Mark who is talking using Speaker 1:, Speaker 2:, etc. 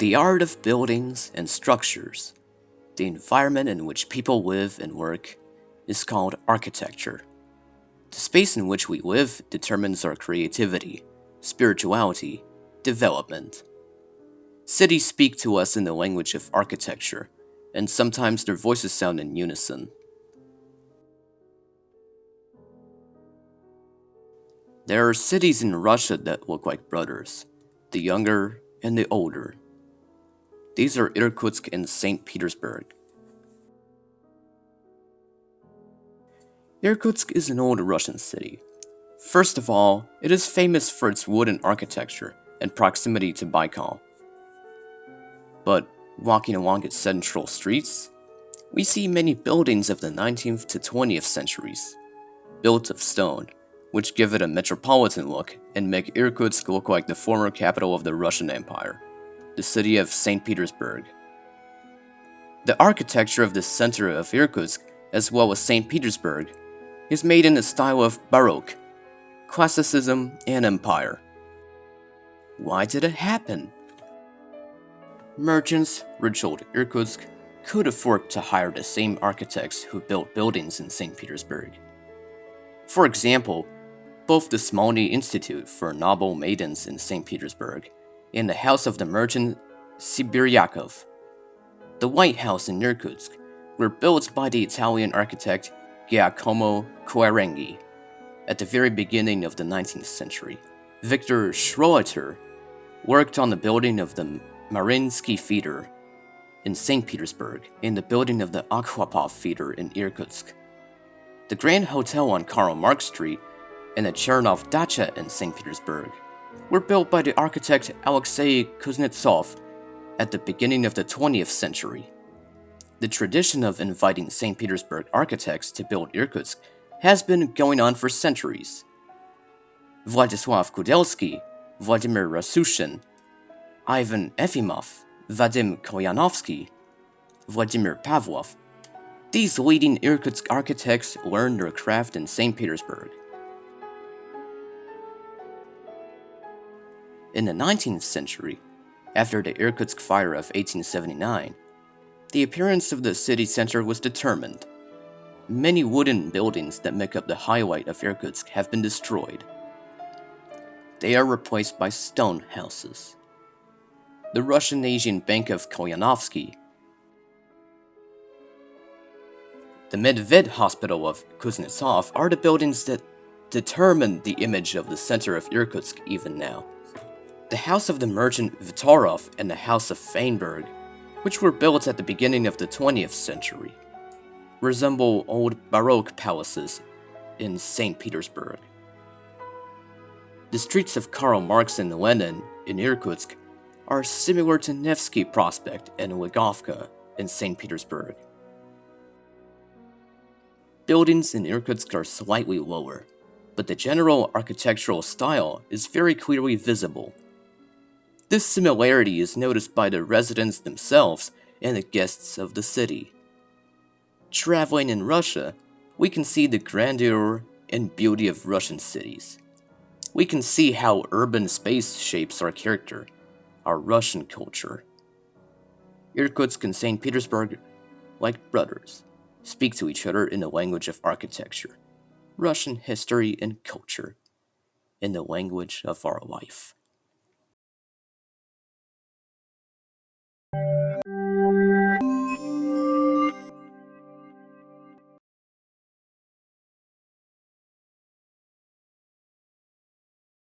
Speaker 1: The art of buildings and structures, the environment in which people live and work, is called architecture. The space in which we live determines our creativity, spirituality, development. Cities speak to us in the language of architecture, and sometimes their voices sound in unison. There are cities in Russia that look like brothers, the younger and the older. These are Irkutsk and St. Petersburg. Irkutsk is an old Russian city. First of all, it is famous for its wooden architecture and proximity to Baikal. But walking along its central streets, we see many buildings of the 19th to 20th centuries, built of stone, which give it a metropolitan look and make Irkutsk look like the former capital of the Russian Empire, the city of St. Petersburg. The architecture of the center of Irkutsk, as well as St. Petersburg, is made in the style of baroque, classicism, and empire. Why did it happen? Merchants rich old Irkutsk could afford to hire the same architects who built buildings in St. Petersburg. For example, both the Smolny Institute for Noble Maidens in St. Petersburg and the House of the Merchant Sibiryakov, the White House in Irkutsk, were built by the Italian architect Giacomo Quarenghi at the very beginning of the 19th century. Victor Schroeter worked on the building of the Mariinsky Theater in St. Petersburg and the building of the Akhwapov Theater in Irkutsk. The Grand Hotel on Karl Marx Street and the Chernov Dacha in St. Petersburg were built by the architect Alexei Kuznetsov at the beginning of the 20th century. The tradition of inviting St. Petersburg architects to build Irkutsk has been going on for centuries. Vladislav Kudelsky, Vladimir Rasushin, Ivan Efimov, Vadim Koyanovsky, Vladimir Pavlov. These leading Irkutsk architects learned their craft in St. Petersburg. In the 19th century, after the Irkutsk fire of 1879, the appearance of the city center was determined. Many wooden buildings that make up the highlight of Irkutsk have been destroyed. They are replaced by stone houses. The Russian Asian Bank of Koyanovsky, the Medved Hospital of Kuznetsov are the buildings that determine the image of the center of Irkutsk even now. The House of the Merchant Vitorov and the House of Feinberg, which were built at the beginning of the 20th century, resemble old Baroque palaces in St. Petersburg. The streets of Karl Marx and Lenin in Irkutsk are similar to Nevsky Prospect and Ligovka in St. Petersburg. Buildings in Irkutsk are slightly lower, but the general architectural style is very clearly visible. This similarity is noticed by the residents themselves and the guests of the city. Traveling in Russia, we can see the grandeur and beauty of Russian cities. We can see how urban space shapes our character, our Russian culture. Irkutsk and St. Petersburg, like brothers, speak to each other in the language of architecture, Russian history and culture, in the language of our life.